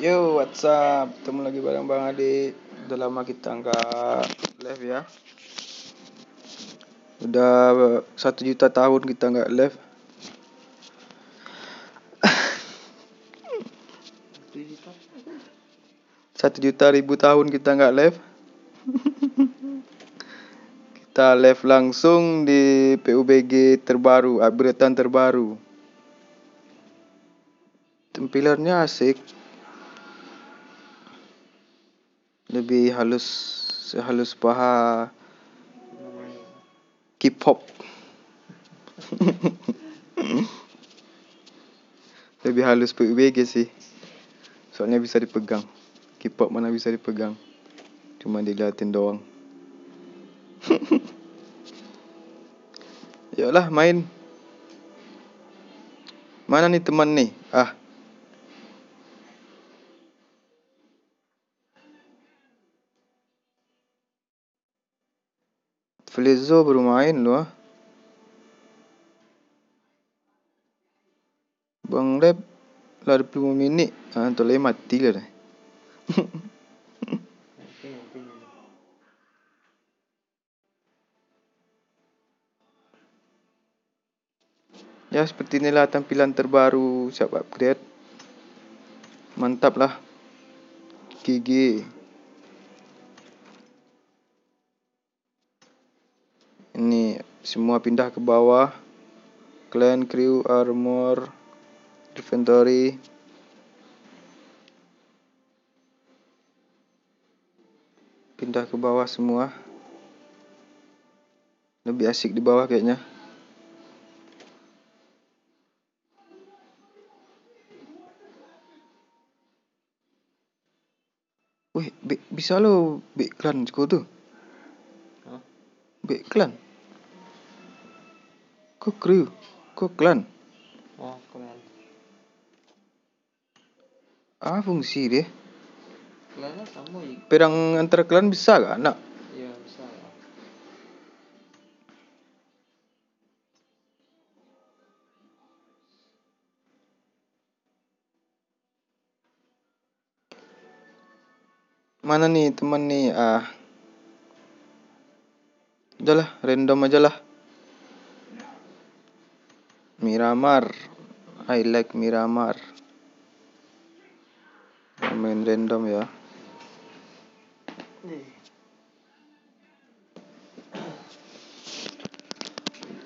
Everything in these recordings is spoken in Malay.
Yo, what's up? Ketemu lagi bareng Bang Adi. Udah lama kita nggak live ya. Udah 1 juta tahun kita nggak live. 1.000.000 tahun kita nggak live. Kita live langsung di PUBG terbaru, upgradean terbaru. Tampilannya asik. Lebih halus, sehalus paha K-pop. Lebih halus PUBG sih. Soalnya bisa dipegang. K-pop mana bisa dipegang. Cuma diliatin doang. Yolah main. Mana nih teman nih? Flezo baru main loh. Bang Lab lah 25 minit. Anto lagi mati lah dah. Ya seperti inilah tampilan terbaru siap upgrade. Mantap lah. GG. Ini semua pindah ke bawah. Clan, crew, armor, inventory. Pindah ke bawah semua. Lebih asik di bawah kayaknya. Wih, bisa lo clan tu. Clan. Kok crew? Kok clan? Oh, clan. Fungsi dia. Clan sama ya. Perang antar clan bisa gak nak? Iya, bisa. Mana nih teman nih? Udahlah, random aja lah. Miramar. I like Miramar. Main random ya.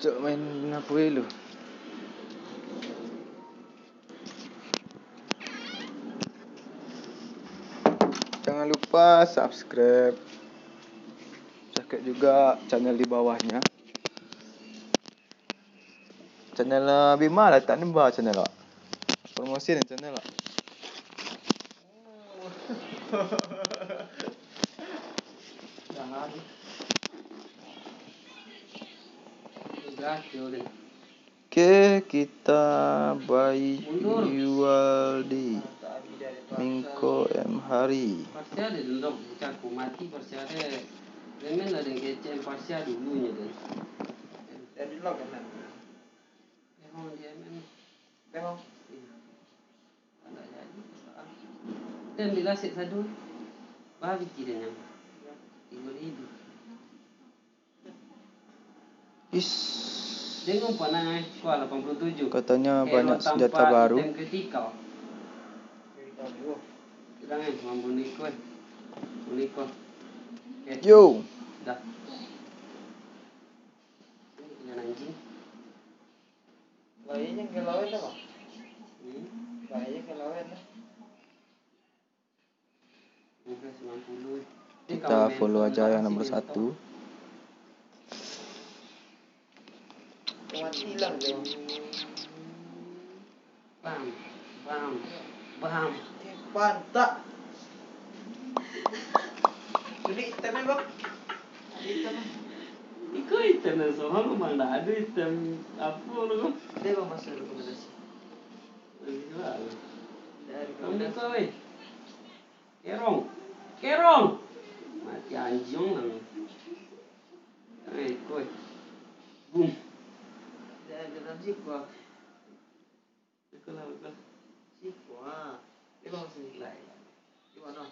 Coba main apa lu? Jangan lupa subscribe. Subscribe juga channel di bawahnya. Channel Bima lah tak nembak channel lah. Promosi ni channel lah. Jangan. Okay, kita by Yualdi Mingko M Hari. Parsia ada dendam caku mati parsia ada. Remen ada yang kecil parsia dulunya deh. Dari log kan. Memang dia men. Memang. Ada jadi. Dan bila set satu babi kiranya. Ibu. Tengok panah kuala 87. Katanya banyak senjata baru. Yang ketika. Jangan mampu nikah. Nikah. Yo. Dah. Jangan anjing. Bayarnya ke lawan apa? Bayarnya ke lawan lah. Mungkin 90. Kita follow aja yang nomor 1. Hilang dia. Paham. Pantak. Jadi item bang. Item. Ikut item soal mana ada item apa lu? Dia bang masuk rekomendasi. Kamu kau Kerong. Mati anjing nang. Koi. Boom. Dia dalam sikwa. Sikwa. Emang sendiri lah. Gimana?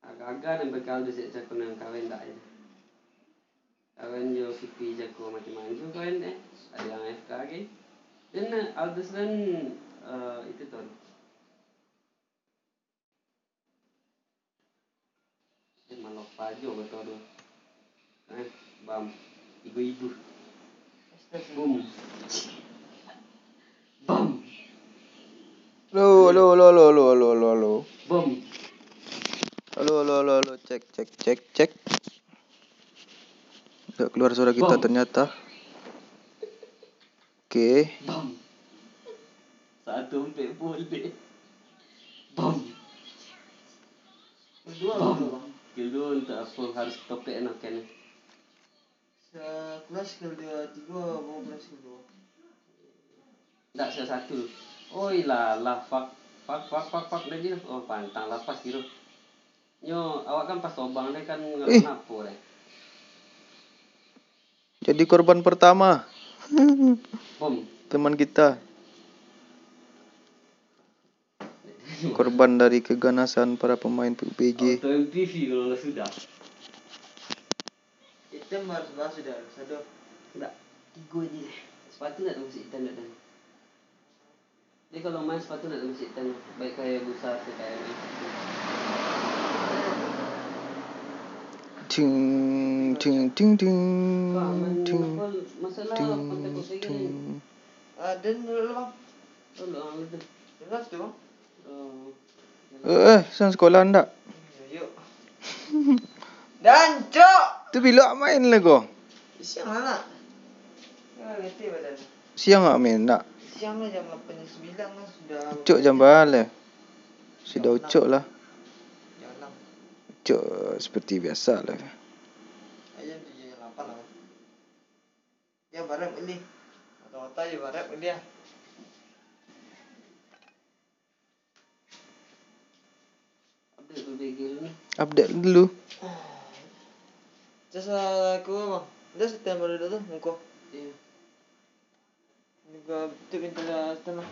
Agak-agak dan bekal di sini aku nang kawin tak ya. Kawin jo pipi jago macam-macam jo kawin ada yang FK lagi. Dan Aldous kan itu tuh. Dia malah pajo betul tu. Bam. Ibu-ibu. Boom. Bam. Lo. Bom. Halo. Cek. Tak keluar suara kita Bom. ternyata. Okey. Bam. Satu boleh. Bam. Kedua untuk apa harus topik nak kan. Kelas kedua, mau kelas kedua. Tak satu. Oh ilah fak lagi tu. Oh pantang lapas kira. Nyo awak kan pas obang ni kan apa deh. Jadi korban pertama. Bom. Teman kita. Korban dari keganasan para pemain PUBG. Auto MPV kalau sudah. Hitam harus bahas sudah, satu. Tak. 3 je. Sepatu nak masih hitam tak dan. Dia kalau main sepatu nak masih hitam. Baik kayak busa atau kayak ni. Ting. Masalah kontak-kontak ni. Dan dulu bang. Tolong itu. Dengar tu bang. Sang sekolah ndak? Yuk. Dan cok. Tu bila main lah kau? Siang lah nak. Ngerti badan. Siang tak main nak? Siang lah jam 8:09 lah sudah. Ucuk jam berapa? Sudah ucuk lah. Jam 6. Ucuk seperti biasa lah. Jam 7:08 lah. Ya barang beli. Atau je barang beli ya. Update dulu. Jasa aku bang. Dah setan baru dah tu muka. Iya. Juga tu pintu dah setan lah.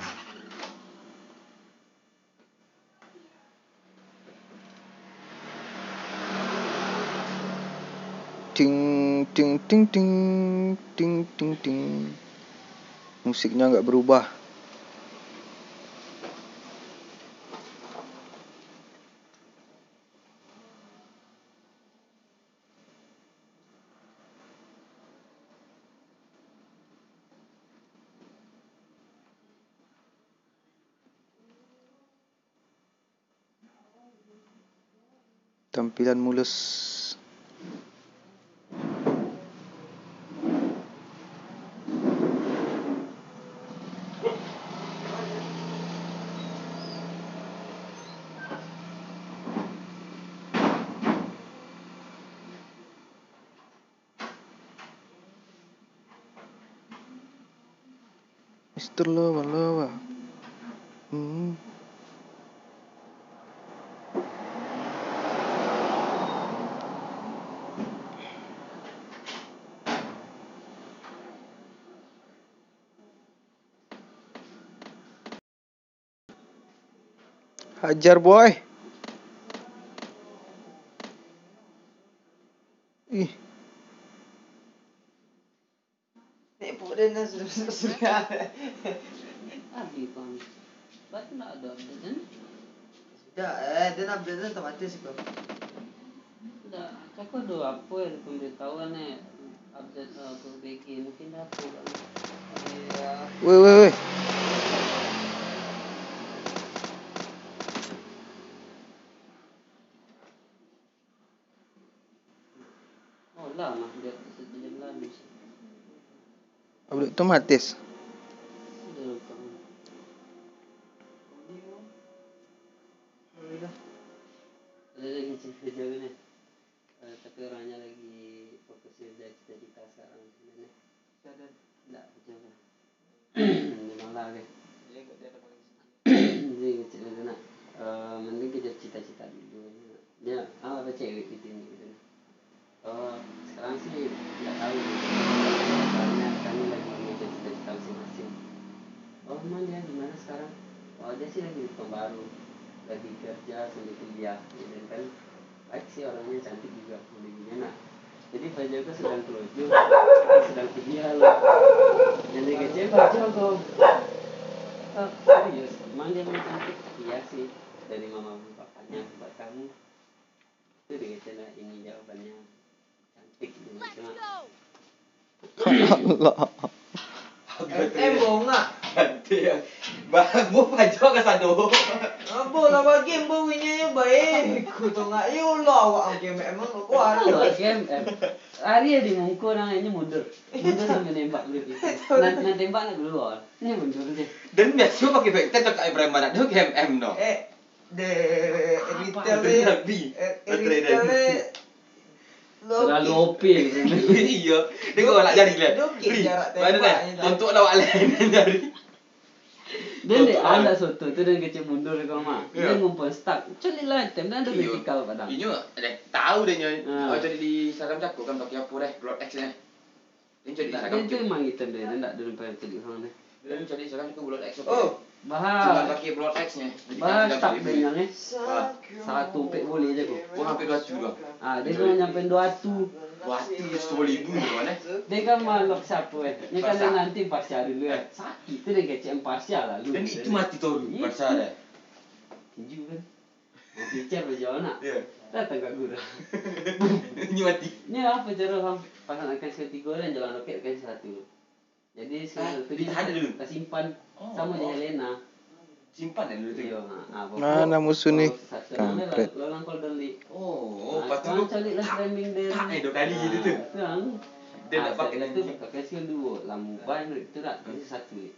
Ting. Musiknya enggak berubah. Tampilan mulus. Mr. Lawa. Hajar boy. Ih. Nek pun dah sudah. Abi kan. But nak ada update kan? Sudah dan update dan otomatis kau. Dah. Aku ada apa yang pemberitahuan ni update PUBG mungkin dah apa kan? Ya. Weh. Oh lama dia 1 jam lebih. Update otomatis. Sudah lupa. Ada lagi cerita ni. Tapi orangnya lagi fokus kerja cita-cita sekarang sebenarnya. Sudah. Tak betul. Memang lah ke. Dia kat dia ada bagi. Dia kecil tu nak. Mending kerja cita-cita dulu. Dia ada cewek gitu ni gitu. Sekarang sih tak tahu. Karena kami lagi mengejar cita-cita masing-masing. sekarang? Oh dia sih lagi di baru, lagi kerja sambil kuliah, dan kan baik sih orangnya cantik juga, udah gimana? Jadi Pak Joko sedang kelucu, sedang kuliah lah. Jadi kecil Pak Joko. Oh, serius, emang dia mau cantik? Iya sih, dari mama bapaknya buat kamu. Itu dia kecil ini jawabannya cantik. Allah. Bohong nggak? Bagus aja ke sana. Bola bagi embo winya baik. Kutu nggak yo lo awak game emang lo kuat. Game hari ya di mungku nangnya mundur sambil nembak lu gitu. Nanti tembak nak keluar. Ini mundur deh. Dan biasa pakai vektor tak kayak Ibrahim ada KMM no. De retail Terlalu OP Iya. Dia kau nak jadi lah. Mana dah? Untuk lawak lain jadi. Dia ni ada soto tu dan kecil mundur kau mah. Dia ngumpul stuck. Culi lah tem dan ada vertikal padang. Ini tahu dia nya. Oh jadi di Saram Cakko kan pakai apa dah? Blood X nya. Dia jadi Saram. Dia tu memang itu dia tak ada nampak tadi orang ni. Dia jadi Saram Cakko Blood X. Oh, Cuma pakai Blood X nya. bahas tak dengan ni. Satu pek boleh je kau. Oh hampir 2 juta. Dia cuma nyampe 200. Waktu 10,000 mana? Dia kan malok siapa Ni kan dia nanti pasca dulu Sakit tu dia kecil pasca lah lu. Dan itu mati tu pasal dah. Tinju kan. Mau bicara berjauh nak. Ya. Datang kat guru. Ini mati. Ni apa cara bang? Pasang akan sekali 3 orang jalan roket kan satu. Jadi sekali tu dia ada dulu? dah simpan sama je Helena. Simpan dulu tu. Yo Mana musuh ni? Kampret. Lolang kol deli. Oh, Lepas tu cari lah streaming dia. Tak 2 kali gitu tu. Kan. Dia nak pakai tu lagi. pakai skill 2. Lamban tu tak satu.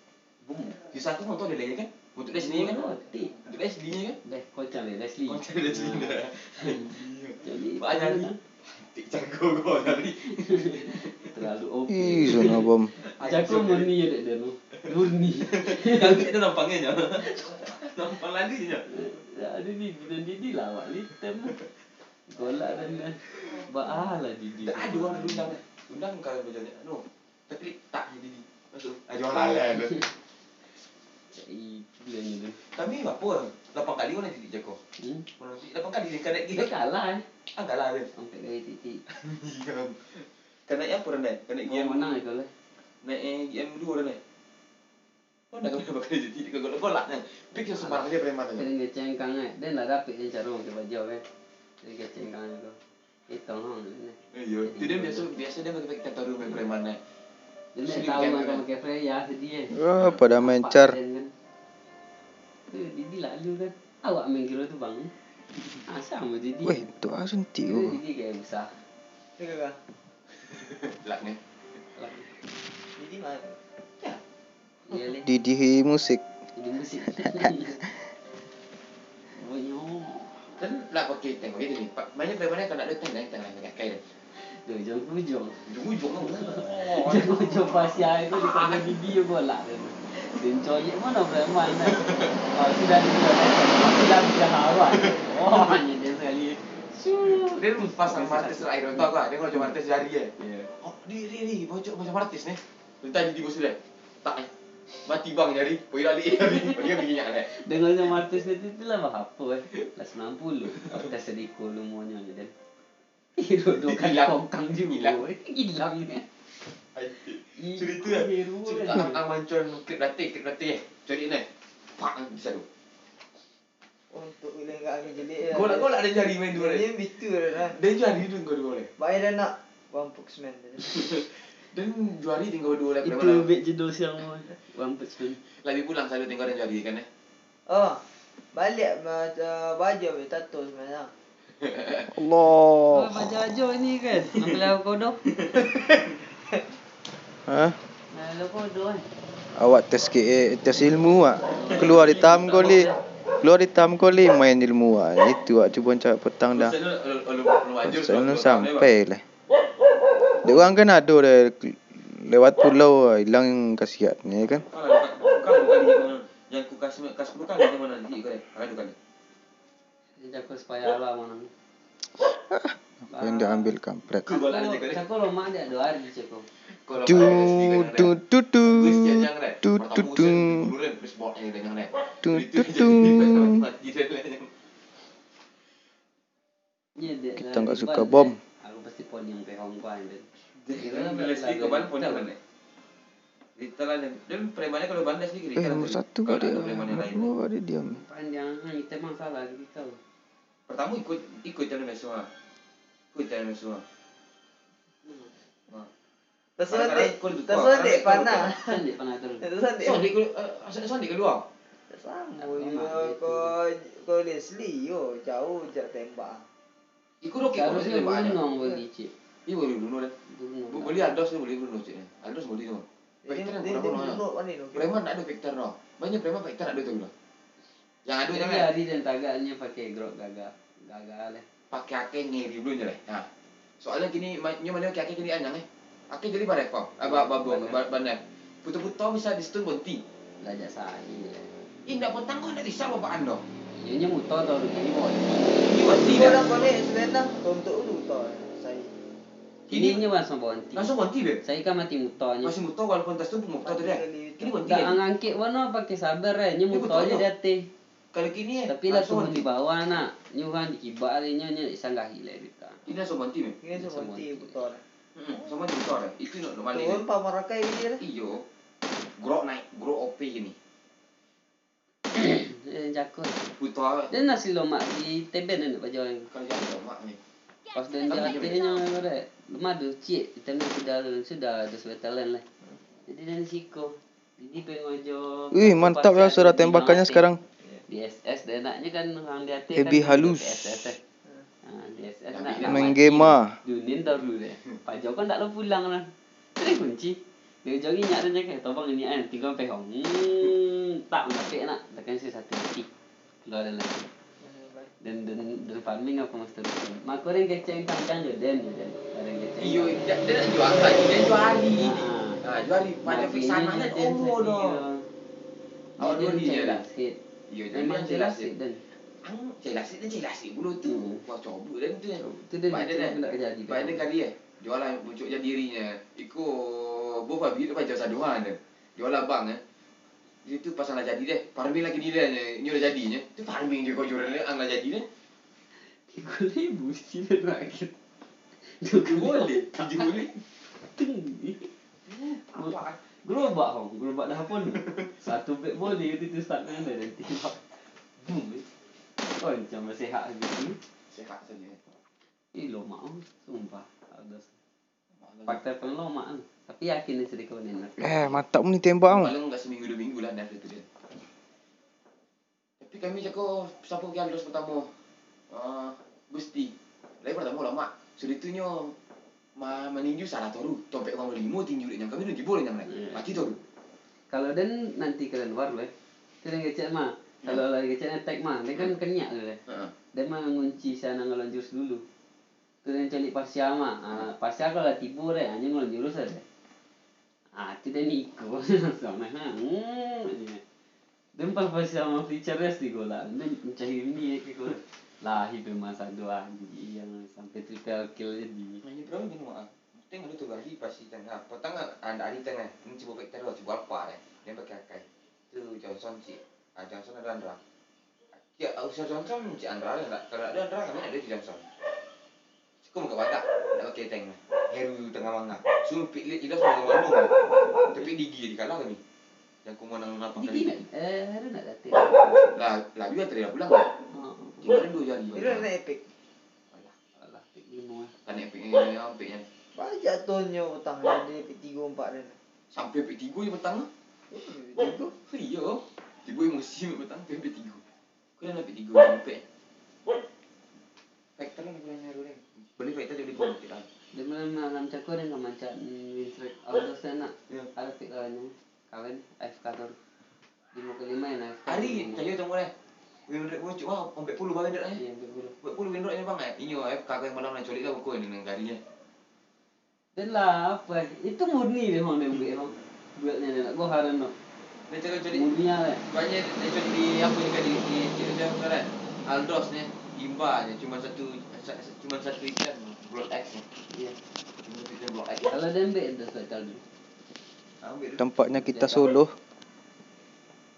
Boom. Si satu motor dia lain kan? Untuk dia sendiri kan? Tik. Untuk dia sendiri kan? Dah kocang dia Leslie. Macam dia sendiri. Jadi Banyak ni. Tik jago kau tadi. terlalu OP. Zona bom. Jago murni je dia tu. Murni. Yang kita nampaknya je. Nampak lagi je. Ada ni dan Didi lah awak litem. Golak dan baalah Didi. Tak ada orang undang. Undang kalau macam ni. No. Tapi tak jadi di. Masuk. Jual halal. Itu dia ni tu. Tapi apa? 8 kali orang titik jago. Orang titik 8 kali dia kanak Dia dia. kalah Kalah dia. Sampai kali titik. Kanak apa orang naik? Kanak Dia game menang itu lah. naik game 2 orang naik. Kau dah berapa kali titik ke golak kan? Pick yang sembarang dia preman aja. Dia ngecengkang dia nak dapat yang cara orang ke baju kan. Dia ngecengkang tu. Itu hang ni. Iya, tu dia biasa dia pakai kata rumah preman naik. Dia nak tahu macam pakai Freya sedih. Wah, pada main car. Tu Didi lalu kan. Awak main kira tu bang. Sama Didi. Weh, tu asuntik Tu oh. Didi kayak besar. Tengok kan? Lak ni. Jadi mana? Dia le. Didi musik. Didi musik. Bonyo. Dan lak pakai tengok dia ni. Banyak preman kalau nak datang tengah kai dia. Tu jom. Ujung kan. Jom Pasya itu di kena Didi je bola tu. Dia coyek mana preman kan. Sudah dia hawa. Oh, hanya dia sekali. Dia pasang martis terakhir tahu tak? Dia kalau cuma martis jari je. Ya. Oh, ni bocor macam martis ni. Tentang di bos dia. Tak mati bang jari. Pergi lali jari. Dia minyak dah. Dengan yang artis itu lah apa Lah 90. Aku dah sedikit lumonya je dan. Hero dua kali kongkang juga. Hilang ni. Cerita lah. Cerita anak mancun klip datik. Cari ni. Pak bisa tu. Untuk bila enggak angin jelik. Kau nak ada jari main dua Dia ni. bitu dah. Dan jari tu kau dua ni. Baik dah nak. One Pokesman. Dan jari tinggal dua lagi. Itu bet jedul siang One Punch Man. Lagi pulang selalu tinggal dan jari kan eh. Oh. Balik macam baju habis tato sebenarnya. Oh, Allah. baca aja ni kan. Ambil aku kodoh. Ha? Lalu kodoh kan. Awak tes ilmu ah. Keluar hitam koli. Main ilmu ah. Itu ah cuba cakap petang dah. Saya sampai lah. Dia orang kan ada dah lewat pulau hilang kasihatnya kan. Kalau bukan yang ku kasih bukan di mana di kau ni. Ada kali. Dia jaga supaya Allah mana. Apa yang dia ambil kampret. Cako lama dia 2 hari cako. Tu tu tu tu tu tu tu tu tu tu. Kita nggak suka bom. Aku pasti pon yang pehong kuan dan. Kalau bandas ni Nomor 1 kali dia. Nomor 2 dia diam. Panjang kita masalah kita. Pertama ikut jalan semua. Ikut jalan semua. Tersendik panah. Sendik panah terus. Sondik keluar. Sama kau Leslie yo jauh jak tembak. Ikut okey kalau Harusnya dia banyak. gunung bagi cik. Iya boleh bunuh dah. Boleh Aldos ni boleh bunuh cik. Aldos boleh tu. Vektor Dia kurang bunuh mana? mana tu? Preman tak ada vektor dah. Banyak preman vektor tak ada tu lah. Yang ada Jadi jangan hari dan tagaknya pakai grok gagal. Gagal lah. pakai akeh ngeri dulu je lah. Ha. Soalnya kini nyo mana akeh kini anyang Akeh jadi barek kau. Babong bandai. Putu-putu bisa di stun bonti. Belajar sahi lah. Indak potang kau nak bisa bapak ando. Ianya muto tau begini boy. Ini bonti Dia dah. orang boleh sebenarnya untuk dulu tau saya. Ini langsung bonti. Langsung bonti be. Saya kan mati mutonya. Masih muto walaupun tas tu muto tu dia. Kini bonti. Tak angangkit mana pakai sabar nya muto aja dia teh. Kalau kini Tapi lah turun di bawah nak. Nyu kan dikibar nya sanggahi lah kita. Ini langsung bonti be. Ini seperti betul. Sama muto dah. Itu nak normal Turun pamarakai dia lah. Iyo. Grok naik, grok OP gini. Jakut. Puto Dan nasi lemak di teben nak baju yang kalau jadi mak ni. pas dan jatihnya ada lemak tu cik kita ni sudah ada sebetalan lah. Jadi dan siko. Jadi pengojo. Wih, mantap ya suara tembakannya sekarang. Di SS dan anaknya kan orang di hati Lebih kan halus. Di SS nak Main game ah. Dunin tahu dulu deh. Pak Joko tak lo pulang lah. Terus kunci. Dia jogi nyak dia cakap tolong ini an tinggal pehong. Tak menapik nak tekan si satu mati. Keluar dalam. Dan farming apa mas terus. Mak korang keceng panjang je dan. Barang keceng. Iyo, dia nak jual lagi, dia jual hari. Jual hari pada fiksan mana umur dah. Awak dua ni je lah. Iyo, Memang jelas jelas dan. jelas bulu tu. Wah coba dan tu. Tu dia nak jadi. Baik dia kali jualan pucuk jadi dirinya. Ikut buah bibir baca saduan dia. Jualan bang itu pasal nak jadi deh. Farming lagi dia ni dah jadinya. Tu farming dia kau jualan dia ang nak jadi deh. 3,000 sih dia rakit. Boleh. 7 boleh. Apa? Gerobak dah pun. Satu beg boleh itu start ada nanti. Boom. Oh, macam sihat gitu. Sehat saja. Lomak sumpah. Ada. Fakta pun lomak. Tapi yakin dia sedekah ni. Mantap ni tembak ah. Paling enggak seminggu 2 minggu lah dah tu dia. Tapi kami cakap siapa pergi Aldos pertama? Gusti. Lain pertama lama. Seditunya meninju salah toru. Topek orang 5 tinju dia kami nak boleh nyam lagi. Mati toru. Kalau dan nanti kalian war leh. Kalian kecek mah. Kalau lagi kecek attack mah, dia kan kenyak tu leh. Dia mah ngunci sana ngelon jurus dulu. Tu yang cari Pasya mah. Pasya kalau tipu deh, hanya ngelon jurus aja. Itu dia ni ikut langsung dan pas sama features di golan dan mencari ini ikut lah hidup masa 2 yang sampai triple kill jadi Ini berapa ni mah? Tengok tu hari pasti tengah. Potong anda hari tengah. Ini cuba vektor cuba apa dia pakai kai. Tu Johnson si. Johnson ada Andra. Ya, usaha Johnson si Andra enggak. Kalau ada Andra kami ada di Johnson. Cukup enggak badak. Enggak pakai tank. Heru tengah manga. Sumpit lihat jelas mengandung. Tapi digi dikalah kami. Yang ku menang apa kali. Hari nak datang. Lah juga tadi dah pulang. Tinggal 2 jari. Itu nak epic. Alah, lima. Kan epicnya ampeknya. Banyak tonyo petang dia epic 3 4 dia. Sampai epic 3 je petang. Tiga. Iya. Tiba musim petang epic 3. Kau dah epic 3 sampai. Vektor ni boleh nyaru deh. Beli vektor dia beli bonus lah. Dia malam cakap dia enggak macam Winstrike outdoor sana. Ada pikirannya. Kawan FK tu 5 yang FK. Hari saya tunggu deh. Windrek pun cuma sampai 10 bagi dah Iya, 40. 10 windrek ni bang Inyo FK yang malam nak colik lah buku ni garinya. Dan lah apa? Itu murni dia orang dia buat. Buatnya nak gua haran no. Dia cakap colik. Murni lah. Banyak dia colik di apa juga di dia kan. Aldos ni imbanya cuma satu cuma satu ikan Blood X nih. Iya. Cuma satu ikan Blood X. Kalau dembek itu sekali dulu. Tempatnya kita solo.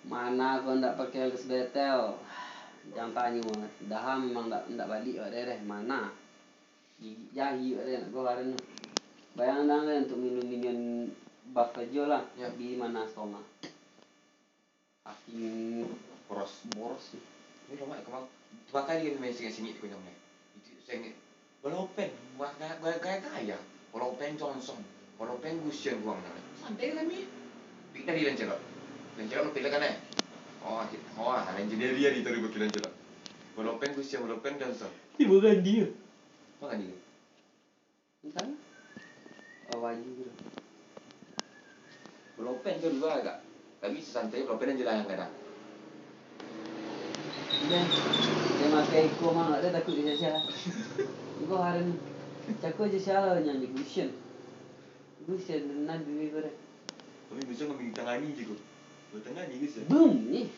Mana kau ndak pakai les betel? Jangan tanya, dah memang ndak balik deh. Mana? Gigi jahi deh nak kau hari ni. Bayangkan kan untuk minum buff aja lah. Ya. Di mana stoma? Hakim Boros. boros. Ini rumah kemang. Pakai dia main sengit kau nyamnya. Itu sengit. Balopen, gaya. Balopen Johnson. Balopen Gusion buang namanya. Santai kami. Pik tadi dan celok. Dan celok lu pilih kan eh? Ada engineer dia di tadi bukilan celok. Balopen Gusion, Balopen Johnson. Ibu ganti ya? Apa kan dia? Entah. Wajib gitu. Balopen tu dua agak. Tapi santai Balopen dan jelas yang kadang. Dia pakai ikut mak dia takut dia sia-sia. Ibu hari ni cakap je salah nyanyi Gusion. Gusion nan duit gore. Kami bisa ngambil tangani je ko. Bertangani ke sih? Boom ni.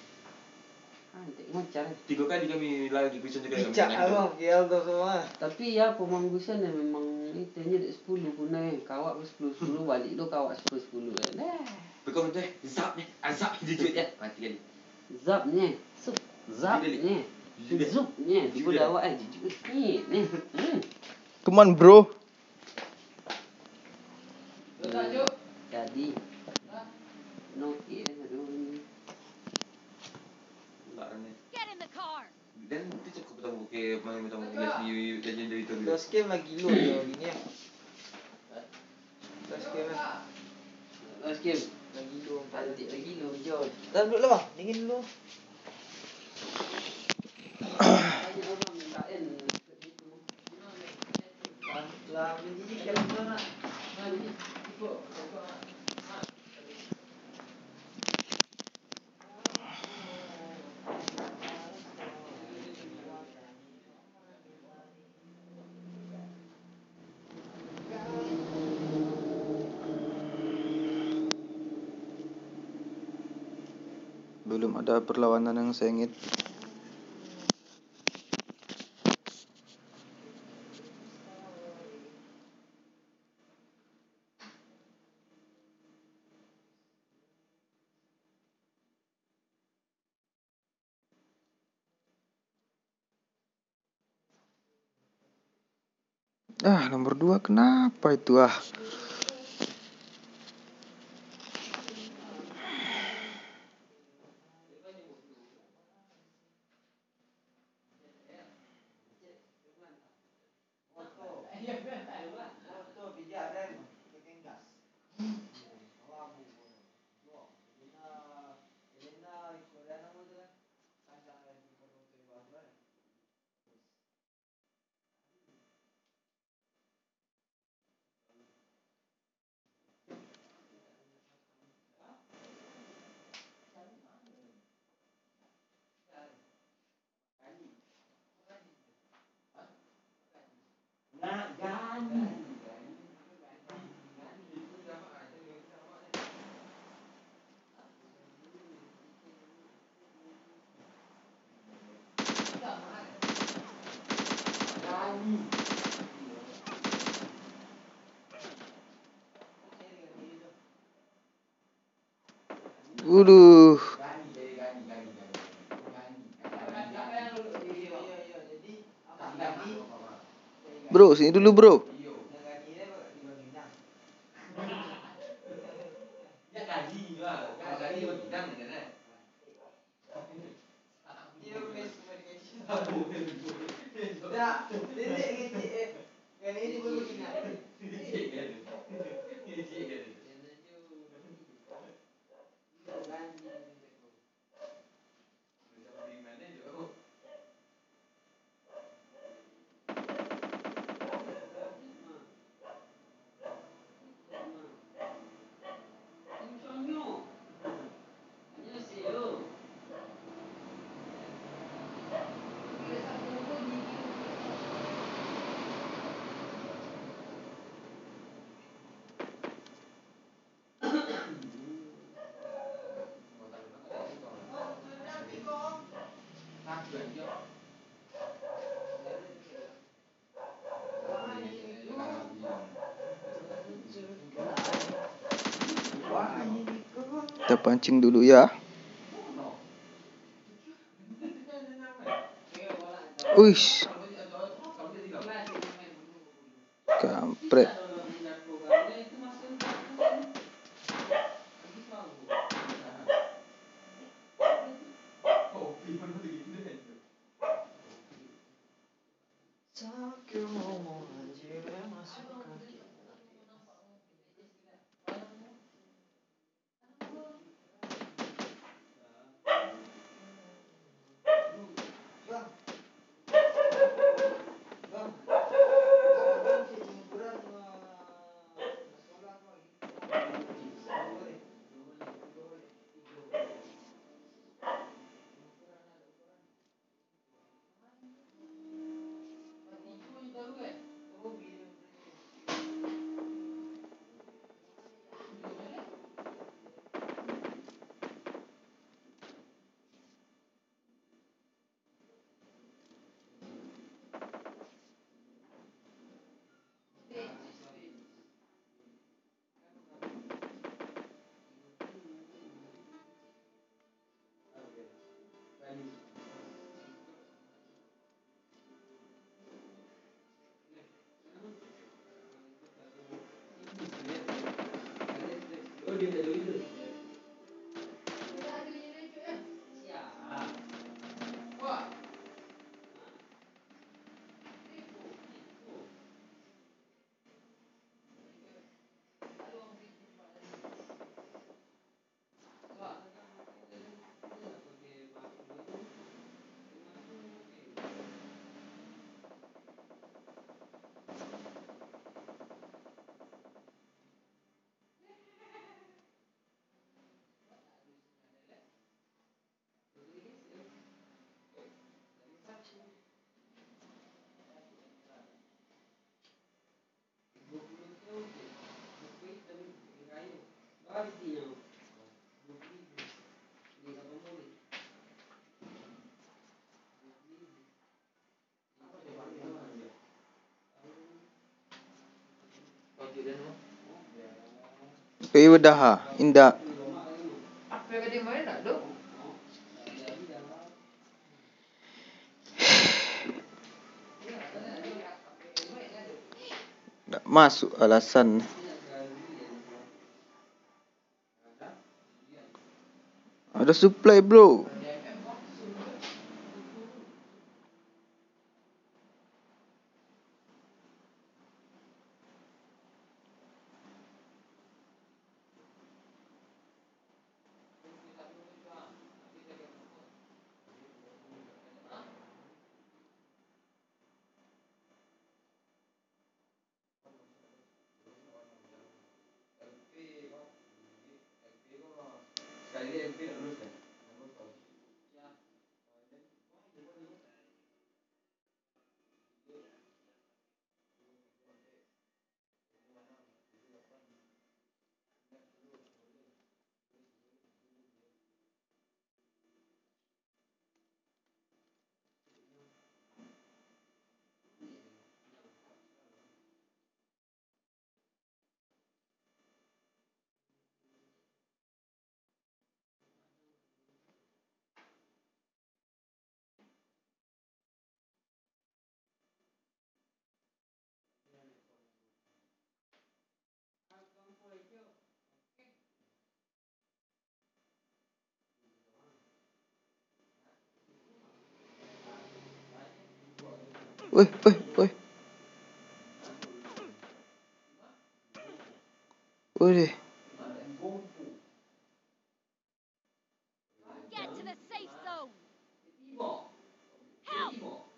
Tak macam. 3 kali kami lagi Gusion juga kami Picak tangani. abang, kial tu semua. Tapi ya pemang Gusion memang itunya dek 10 pun kawak 10 balik tu kawak 10 kan. Bekam tu zap ni, azab jujur dia. Mati kali. Zap ni. Zap ni. Zup ni. Ibu dah awak jujur ni. Come on bro. Jadi. Noki aduh ni. Tak ni. Get in the car. Dan tu cukup tahu ke main tahu dari dari tu. Dos game lagi lu je gini ya. Dos game lah. Skim. Lagi lu. Nanti lagi lu jod. Dah duduk lah bang, dingin dulu. Tanya orang minta en itu. Lah menjijikkan betul nak. Belum ada perlawanan yang sengit. Nomor 2 kenapa itu Waduh. Bro, sini dulu bro. Kita pancing dulu ya. Uish. Kampret. Udah ha, indah. Apa yang dia main tak tu? Tak masuk alasan. Ada supply bro. Sekali dia MP nak lulus kan? Weh. Weh. Get to the safe zone. Help!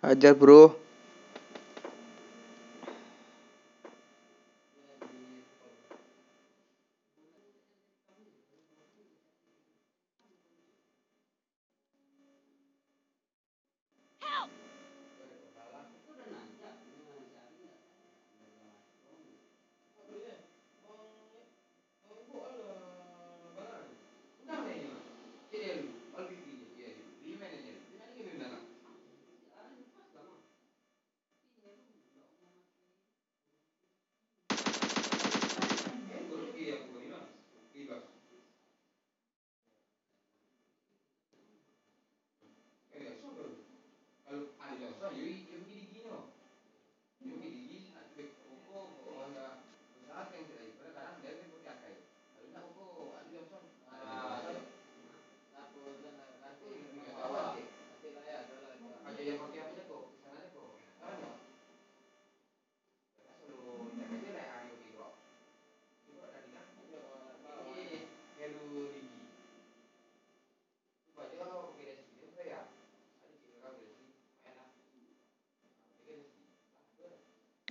Ajar bro. Help!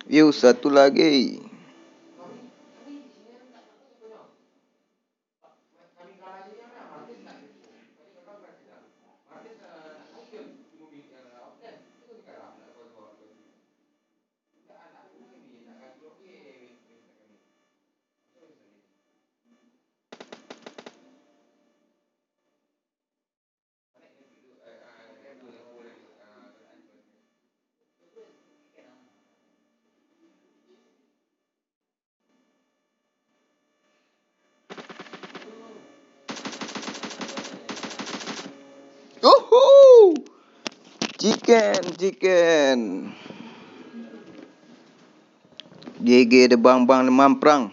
Yuk satu lagi. Uhu. Chicken. GG de bang mamprang.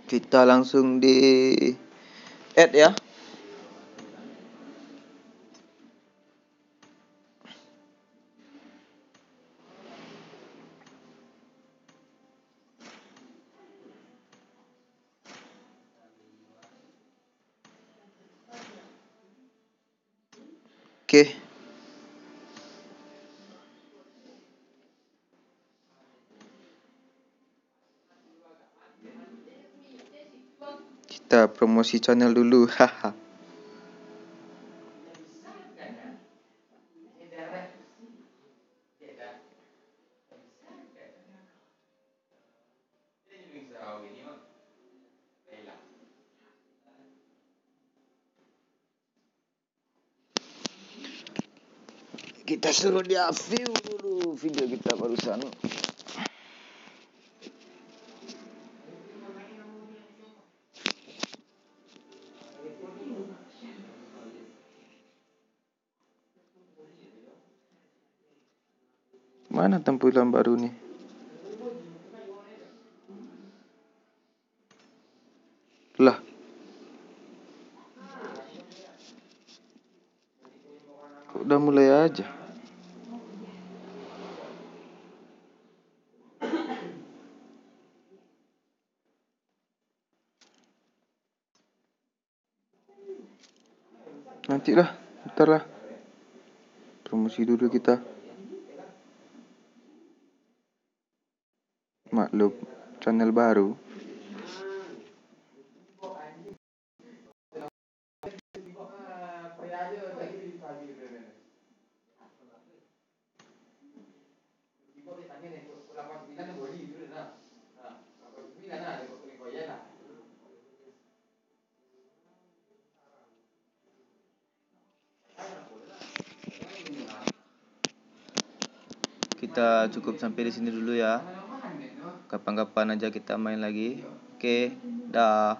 Kita langsung di add ya. Oke. kita promosi channel dulu. Haha. Kita suruh dia view dulu video kita barusan. Mana tampilan baru ni? Lah. Kok udah mulai aja? Nanti lah, bentar lah. Promosi dulu kita. Maklum, channel baru. Kita cukup sampai di sini dulu ya. Kapan-kapan aja kita main lagi. Oke, dah.